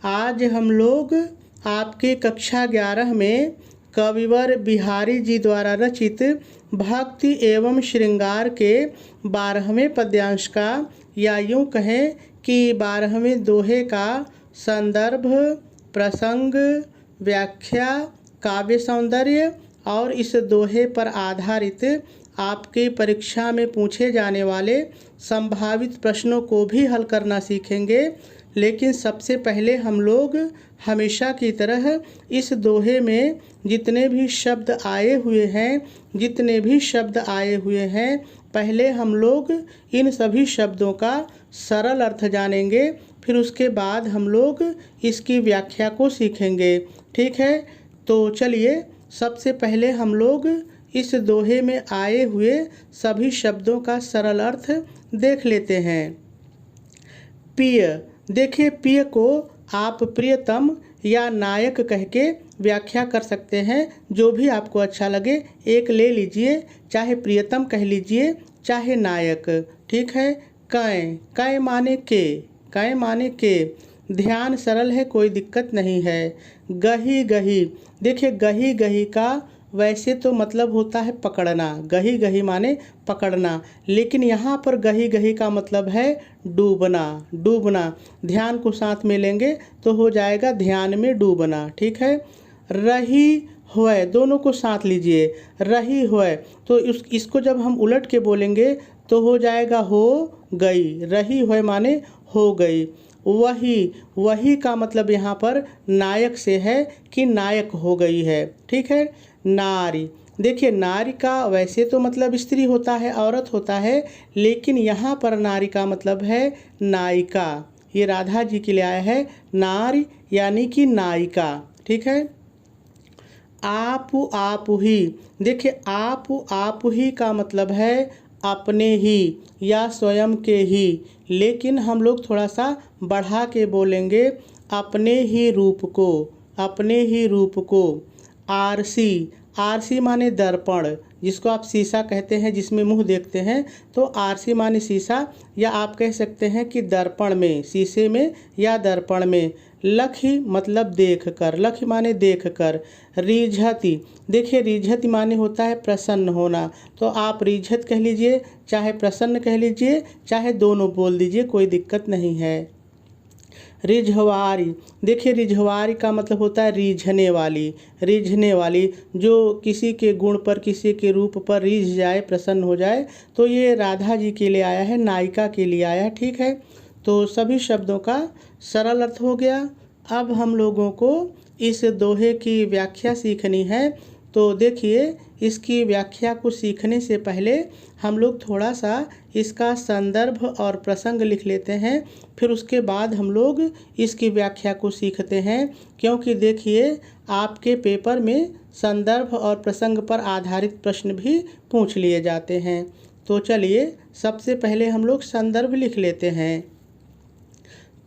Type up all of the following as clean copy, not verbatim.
आज हम लोग आपके कक्षा 11 में कविवर बिहारी जी द्वारा रचित भक्ति एवं श्रृंगार के 12वें पद्यांश का या यूँ कहें कि 12वें दोहे का संदर्भ, प्रसंग, व्याख्या, काव्य सौंदर्य और इस दोहे पर आधारित आपके परीक्षा में पूछे जाने वाले संभावित प्रश्नों को भी हल करना सीखेंगे। लेकिन सबसे पहले हम लोग हमेशा की तरह इस दोहे में जितने भी शब्द आए हुए हैं पहले हम लोग इन सभी शब्दों का सरल अर्थ जानेंगे, फिर उसके बाद हम लोग इसकी व्याख्या को सीखेंगे। ठीक है, तो चलिए सबसे पहले हम लोग इस दोहे में आए हुए सभी शब्दों का सरल अर्थ देख लेते हैं। प्रिय, देखिए प्रिय को आप प्रियतम या नायक कह के व्याख्या कर सकते हैं, जो भी आपको अच्छा लगे एक ले लीजिए, चाहे प्रियतम कह लीजिए चाहे नायक। ठीक है। कै माने के, ध्यान सरल है, कोई दिक्कत नहीं है। गही, देखिए गही का वैसे तो मतलब होता है पकड़ना, गही माने पकड़ना, लेकिन यहाँ पर गही का मतलब है डूबना। ध्यान को साथ में लेंगे तो हो जाएगा ध्यान में डूबना। ठीक है। रही हुए, दोनों को साथ लीजिए, रही हुए, तो इसको जब हम उलट के बोलेंगे तो हो जाएगा हो गई, रही हुए माने हो गई। वही का मतलब यहाँ पर नायक से है कि नायक हो गई है। ठीक है। नारी, देखिए नारी का वैसे तो मतलब स्त्री होता है, औरत होता है, लेकिन यहाँ पर नारी का मतलब है नायिका। ये राधा जी के लिए आया है, नारी यानी कि नायिका। ठीक है। आप ही, देखिए आप ही का मतलब है अपने ही या स्वयं के ही, लेकिन हम लोग थोड़ा सा बढ़ा के बोलेंगे अपने ही रूप को। आरसी माने दर्पण, जिसको आप शीशा कहते हैं, जिसमें मुंह देखते हैं, तो आरसी माने शीशा, या आप कह सकते हैं कि दर्पण में, शीशे में या दर्पण में। लखी मतलब देख कर, लखी माने देख कर। रिझति, देखिए रिझति माने होता है प्रसन्न होना, तो आप रिझत कह लीजिए, चाहे प्रसन्न कह लीजिए, चाहे दोनों बोल दीजिए, कोई दिक्कत नहीं है। रिझवारी, देखिए रिझवारी का मतलब होता है रीझने वाली, जो किसी के गुण पर, किसी के रूप पर रीझ जाए, प्रसन्न हो जाए, तो ये राधा जी के लिए आया है, नायिका के लिए आया है। ठीक है। तो सभी शब्दों का सरल अर्थ हो गया। अब हम लोगों को इस दोहे की व्याख्या सीखनी है, तो देखिए इसकी व्याख्या को सीखने से पहले हम लोग थोड़ा सा इसका संदर्भ और प्रसंग लिख लेते हैं, फिर उसके बाद हम लोग इसकी व्याख्या को सीखते हैं, क्योंकि देखिए आपके पेपर में संदर्भ और प्रसंग पर आधारित प्रश्न भी पूछ लिए जाते हैं। तो चलिए सबसे पहले हम लोग संदर्भ लिख लेते हैं।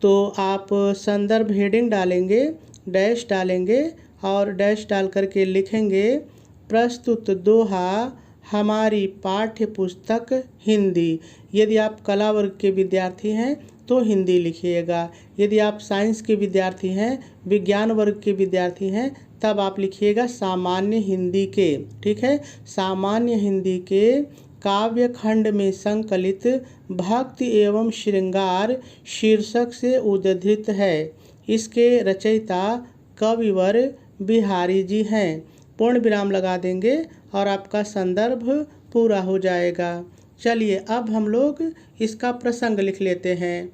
तो आप संदर्भ हेडिंग डालेंगे, डैश डालेंगे और डैश डाल करके लिखेंगे प्रस्तुत दोहा हमारी पाठ्य पुस्तक हिंदी। यदि आप कला वर्ग के विद्यार्थी हैं तो हिंदी लिखिएगा, यदि आप साइंस के विद्यार्थी हैं, विज्ञान वर्ग के विद्यार्थी हैं, तब आप लिखिएगा सामान्य हिंदी के। ठीक है। सामान्य हिंदी के काव्य खंड में संकलित भक्ति एवं श्रृंगार शीर्षक से उद्धृत है। इसके रचयिता कविवर बिहारी जी हैं। पूर्ण विराम लगा देंगे और आपका संदर्भ पूरा हो जाएगा। चलिए अब हम लोग इसका प्रसंग लिख लेते हैं।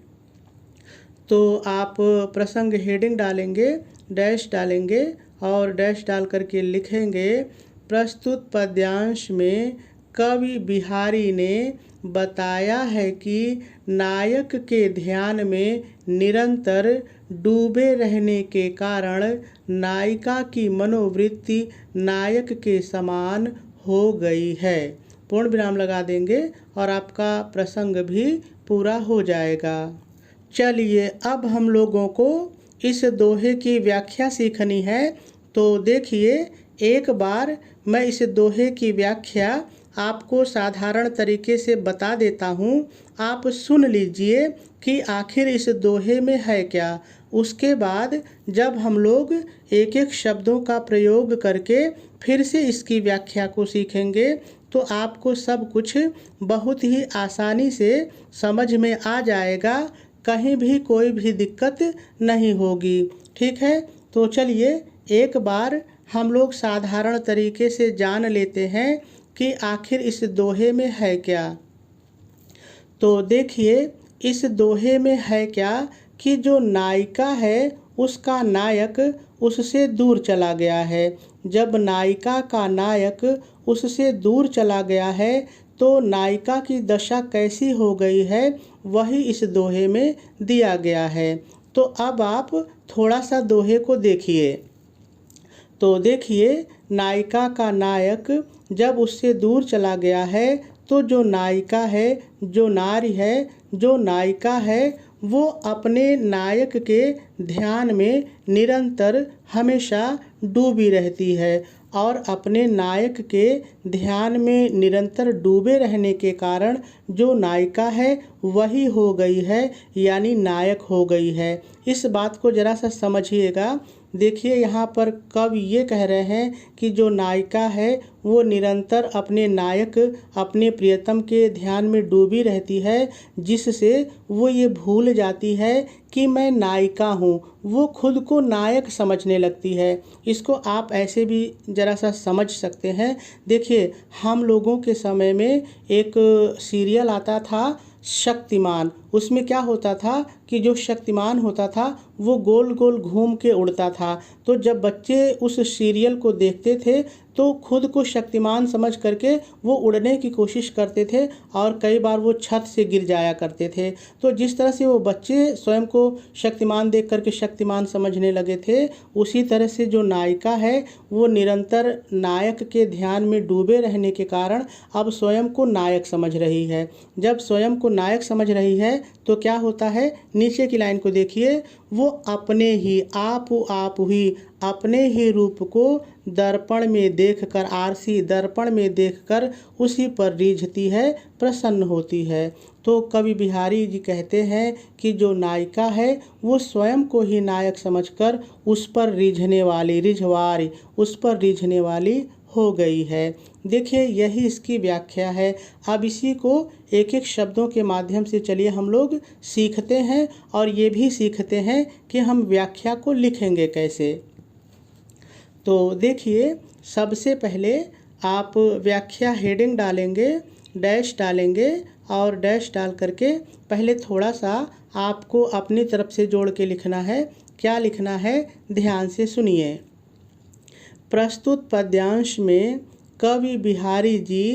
तो आप प्रसंग हेडिंग डालेंगे, डैश डालेंगे और डैश डाल करके लिखेंगे प्रस्तुत पद्यांश में कवि बिहारी ने बताया है कि नायक के ध्यान में निरंतर डूबे रहने के कारण नायिका की मनोवृत्ति नायक के समान हो गई है। पूर्ण विराम लगा देंगे और आपका प्रसंग भी पूरा हो जाएगा। चलिए अब हम लोगों को इस दोहे की व्याख्या सीखनी है। तो देखिए एक बार मैं इस दोहे की व्याख्या आपको साधारण तरीके से बता देता हूँ, आप सुन लीजिए कि आखिर इस दोहे में है क्या। उसके बाद जब हम लोग एक एक शब्दों का प्रयोग करके फिर से इसकी व्याख्या को सीखेंगे तो आपको सब कुछ बहुत ही आसानी से समझ में आ जाएगा, कहीं भी कोई भी दिक्कत नहीं होगी। ठीक है, तो चलिए एक बार हम लोग साधारण तरीके से जान लेते हैं कि आखिर इस दोहे में है क्या। तो देखिए इस दोहे में है क्या कि जो नायिका है उसका नायक उससे दूर चला गया है। जब नायिका का नायक उससे दूर चला गया है तो नायिका की दशा कैसी हो गई है वही इस दोहे में दिया गया है। तो अब आप थोड़ा सा दोहे को देखिए। तो देखिए नायिका का नायक जब उससे दूर चला गया है तो जो नायिका है, जो नारी है, जो नायिका है वो अपने नायक के ध्यान में निरंतर हमेशा डूबी रहती है और अपने नायक के ध्यान में निरंतर डूबे रहने के कारण जो नायिका है वही हो गई है, यानी नायक हो गई है। इस बात को ज़रा सा समझिएगा। देखिए यहाँ पर कवि ये कह रहे हैं कि जो नायिका है वो निरंतर अपने नायक, अपने प्रियतम के ध्यान में डूबी रहती है, जिससे वो ये भूल जाती है कि मैं नायिका हूँ। वो खुद को नायक समझने लगती है। इसको आप ऐसे भी ज़रा सा समझ सकते हैं। देखिए हम लोगों के समय में एक सीरियल आता था शक्तिमान। उसमें क्या होता था कि जो शक्तिमान होता था वो गोल गोल घूम के उड़ता था। तो जब बच्चे उस सीरियल को देखते थे तो खुद को शक्तिमान समझ करके वो उड़ने की कोशिश करते थे और कई बार वो छत से गिर जाया करते थे। तो जिस तरह से वो बच्चे स्वयं को शक्तिमान देख करके शक्तिमान समझने लगे थे, उसी तरह से जो नायिका है वो निरंतर नायक के ध्यान में डूबे रहने के कारण अब स्वयं को नायक समझ रही है। जब स्वयं को नायक समझ रही है तो क्या होता है, नीचे की लाइन को देखिए, वो अपने ही आप ही अपने ही रूप को दर्पण में देखकर, आरसी दर्पण में देखकर उसी पर रीझती है, प्रसन्न होती है। तो कवि बिहारी जी कहते हैं कि जो नायिका है वो स्वयं को ही नायक समझकर उस पर रीझने वाली, रिझवारी, उस पर रीझने वाली हो गई है। देखिए यही इसकी व्याख्या है। अब इसी को एक एक शब्दों के माध्यम से चलिए हम लोग सीखते हैं और ये भी सीखते हैं कि हम व्याख्या को लिखेंगे कैसे। तो देखिए सबसे पहले आप व्याख्या हेडिंग डालेंगे, डैश डालेंगे और डैश डाल करके पहले थोड़ा सा आपको अपनी तरफ से जोड़ के लिखना है। क्या लिखना है, ध्यान से सुनिए। प्रस्तुत पद्यांश में कवि बिहारी जी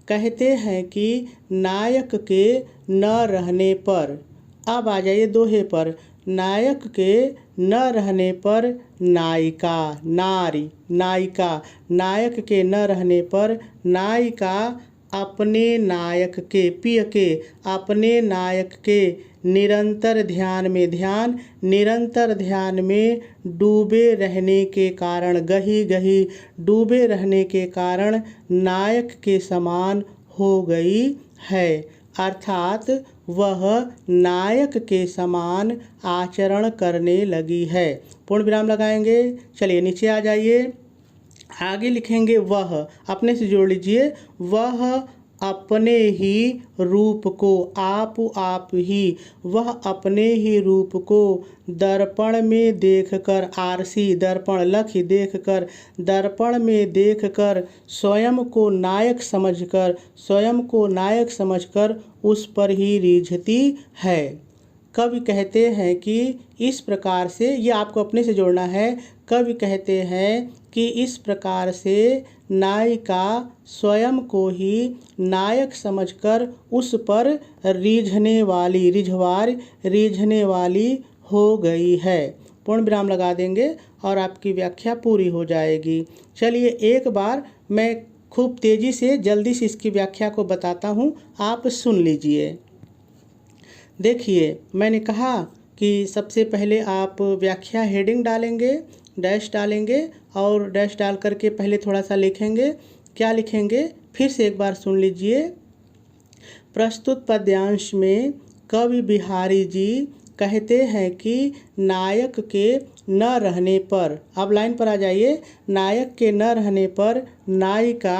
कहते हैं कि नायक के न रहने पर, अब आ जाइए दोहे पर, नायक के न रहने पर नायिका, नारी, नायिका, नायक के न रहने पर नायिका अपने नायक के, प्रिय के, अपने नायक के निरंतर ध्यान में, ध्यान, निरंतर ध्यान में डूबे रहने के कारण, गही गही डूबे रहने के कारण नायक के समान हो गई है। अर्थात वह नायक के समान आचरण करने लगी है। पूर्ण विराम लगाएंगे। चलिए नीचे आ जाइए, आगे लिखेंगे वह, अपने से जोड़ लीजिए, वह अपने ही रूप को, आप ही, वह अपने ही रूप को दर्पण में देखकर, आरसी दर्पण लखी देखकर, दर्पण में देखकर स्वयं को नायक समझकर, स्वयं को नायक समझकर उस पर ही रीझती है। कवि कहते हैं कि इस प्रकार से, ये आपको अपने से जोड़ना है, कवि कहते हैं कि इस प्रकार से नायिका स्वयं को ही नायक समझकर उस पर रीझने वाली, रिझवार, रीझने वाली हो गई है। पूर्ण विराम लगा देंगे और आपकी व्याख्या पूरी हो जाएगी। चलिए एक बार मैं खूब तेज़ी से जल्दी से इसकी व्याख्या को बताता हूँ, आप सुन लीजिए। देखिए मैंने कहा कि सबसे पहले आप व्याख्या हेडिंग डालेंगे, डैश डालेंगे और डैश डाल करके पहले थोड़ा सा लिखेंगे। क्या लिखेंगे, फिर से एक बार सुन लीजिए। प्रस्तुत पद्यांश में कवि बिहारी जी कहते हैं कि नायक के न रहने पर, अब लाइन पर आ जाइए, नायक के न रहने पर नायिका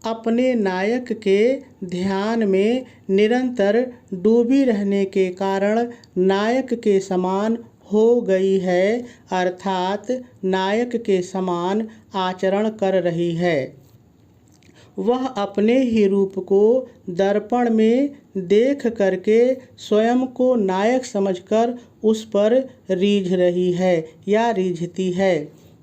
अपने नायक के ध्यान में निरंतर डूबी रहने के कारण नायक के समान हो गई है, अर्थात नायक के समान आचरण कर रही है। वह अपने ही रूप को दर्पण में देख करके स्वयं को नायक समझकर उस पर रीझ रही है या रीझती है।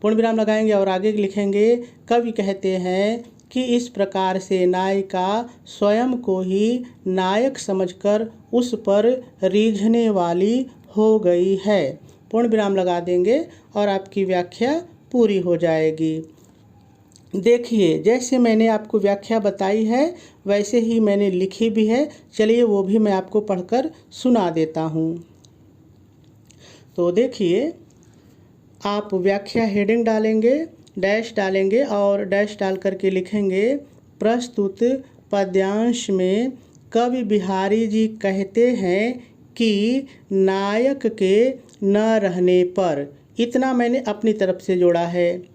पूर्ण विराम लगाएंगे और आगे लिखेंगे, कवि कहते हैं कि इस प्रकार से नायिका स्वयं को ही नायक समझकर उस पर रीझने वाली हो गई है। पूर्ण विराम लगा देंगे और आपकी व्याख्या पूरी हो जाएगी। देखिए, जैसे मैंने आपको व्याख्या बताई है वैसे ही मैंने लिखी भी है। चलिए वो भी मैं आपको पढ़कर सुना देता हूँ। तो देखिए, आप व्याख्या हेडिंग डालेंगे, डैश डालेंगे और डैश डाल करके लिखेंगे, प्रस्तुत पद्यांश में कवि बिहारी जी कहते हैं कि नायक के न रहने पर, इतना मैंने अपनी तरफ से जोड़ा है।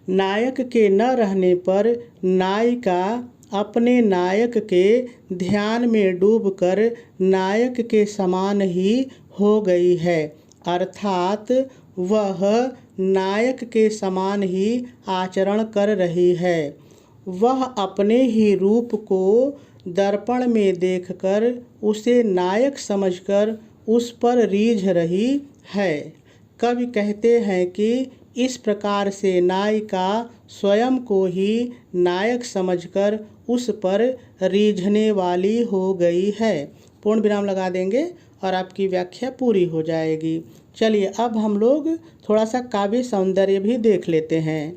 नायक के न रहने पर नायिका अपने नायक के ध्यान में डूबकर नायक के समान ही हो गई है, अर्थात वह नायक के समान ही आचरण कर रही है। वह अपने ही रूप को दर्पण में देखकर उसे नायक समझकर उस पर रीझ रही है। कवि कहते हैं कि इस प्रकार से नायिका स्वयं को ही नायक समझकर उस पर रीझने वाली हो गई है। पूर्ण विराम लगा देंगे और आपकी व्याख्या पूरी हो जाएगी। चलिए अब हम लोग थोड़ा सा काव्य सौंदर्य भी देख लेते हैं।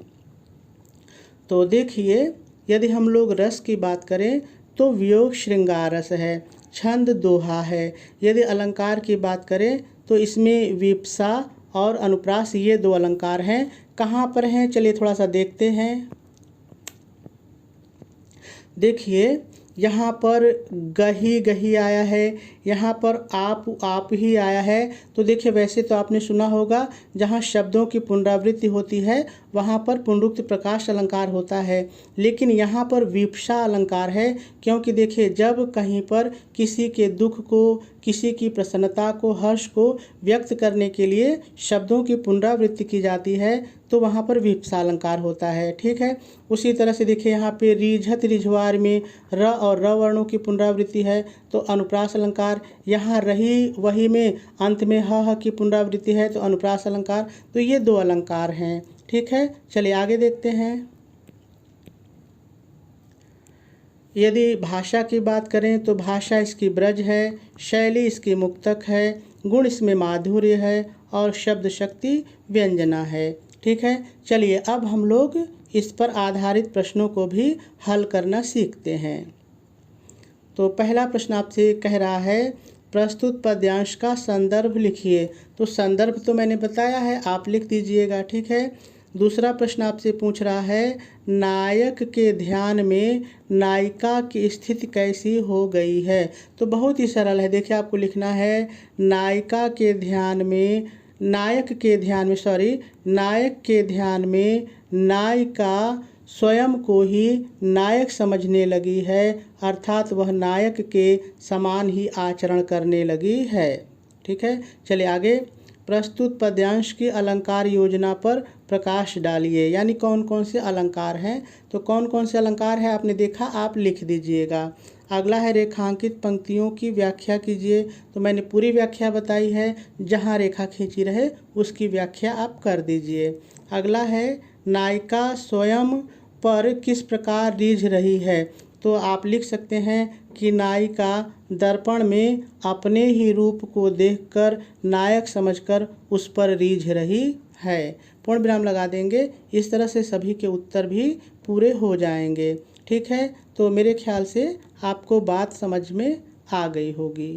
तो देखिए, यदि हम लोग रस की बात करें तो वियोग श्रृंगार रस है, छंद दोहा है। यदि अलंकार की बात करें तो इसमें विप्सा और अनुप्रास, ये दो अलंकार हैं। कहाँ पर हैं चलिए थोड़ा सा देखते हैं। देखिए, यहाँ पर गही गही आया है, यहाँ पर आप ही आया है। तो देखिए, वैसे तो आपने सुना होगा जहाँ शब्दों की पुनरावृत्ति होती है वहाँ पर पुनरुक्त प्रकाश अलंकार होता है, लेकिन यहाँ पर विप्सा अलंकार है। क्योंकि देखिए, जब कहीं पर किसी के दुख को, किसी की प्रसन्नता को, हर्ष को व्यक्त करने के लिए शब्दों की पुनरावृत्ति की जाती है तो वहाँ पर विप्सा अलंकार होता है। ठीक है, उसी तरह से देखिए यहाँ पे रिझत रिझवार में र और र वर्णों की पुनरावृत्ति है तो अनुप्रास अलंकार। यहाँ रही वही में अंत में ह की पुनरावृत्ति है तो अनुप्रास अलंकार। तो ये दो अलंकार हैं। ठीक है, चलिए आगे देखते हैं। यदि भाषा की बात करें तो भाषा इसकी ब्रज है, शैली इसकी मुक्तक है, गुण इसमें माधुर्य है और शब्द शक्ति व्यंजना है। ठीक है, चलिए अब हम लोग इस पर आधारित प्रश्नों को भी हल करना सीखते हैं। तो पहला प्रश्न आपसे कह रहा है, प्रस्तुत पद्यांश का संदर्भ लिखिए। तो संदर्भ तो मैंने बताया है, आप लिख दीजिएगा। ठीक है, दूसरा प्रश्न आपसे पूछ रहा है, नायक के ध्यान में नायिका की स्थिति कैसी हो गई है। तो बहुत ही सरल है। देखिए, आपको लिखना है नायक के ध्यान में नायिका स्वयं को ही नायक समझने लगी है, अर्थात वह नायक के समान ही आचरण करने लगी है। ठीक है, चलिए आगे। प्रस्तुत पद्यांश की अलंकार योजना पर प्रकाश डालिए, यानी कौन कौन से अलंकार हैं। तो कौन कौन से अलंकार हैं आपने देखा, आप लिख दीजिएगा। अगला है रेखांकित पंक्तियों की व्याख्या कीजिए। तो मैंने पूरी व्याख्या बताई है, जहाँ रेखा खींची रहे उसकी व्याख्या आप कर दीजिए। अगला है नायिका स्वयं पर किस प्रकार रीझ रही है। तो आप लिख सकते हैं कि नायिका दर्पण में अपने ही रूप को देखकर नायक समझकर उस पर रीझ रही है। पूर्ण विराम लगा देंगे। इस तरह से सभी के उत्तर भी पूरे हो जाएंगे। ठीक है, तो मेरे ख्याल से आपको बात समझ में आ गई होगी।